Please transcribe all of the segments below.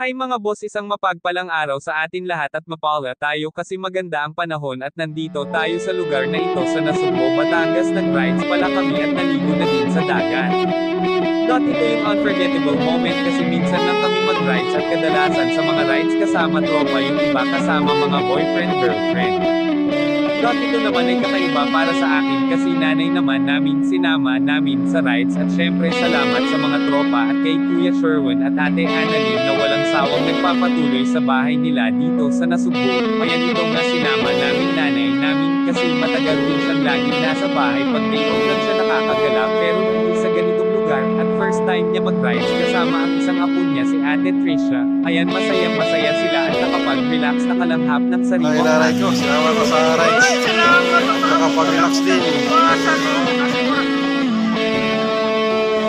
Hi mga boss, isang mapagpalang araw sa atin lahat at mapala tayo kasi maganda ang panahon at nandito tayo sa lugar na ito sa Nasugbo, Batangas. Nag-rides pala kami at naligo na din sa dagat. Ito yung unforgettable moment kasi minsan lang kami mag-rides at kadalasan sa mga rides kasama tropa, yung iba kasama mga boyfriend, girlfriend. Ito naman ay kakaiba para sa akin kasi nanay naman namin sinama namin sa rides at syempre salamat sa mga tropa at kay Kuya Sherwin at Ate Annalyn na walang sawang nagpapatuloy sa bahay nila dito sa Nasugbo. Ayan ito nga sinama namin nanay namin kasi matagal din siyang laging nasa bahay pag may lang siya nakakagala pero hindi sa ganitong lugar at first time niya mag-rides kasama ang isang apo niya si Ate Trisha. Ayan masayang masaya sila at nakapag-relax nakalanghap ng sariwang nanay ko, sinama ko sa rides. Nakapag-relax din.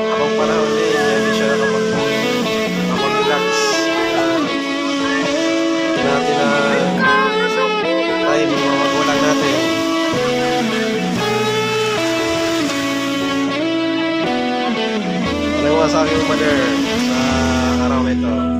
Habang panahon din, hindi siya nakapag-relax. Natin na tayo mga magulang natin. Ano yung masabi mo, mother, sa araw na ito?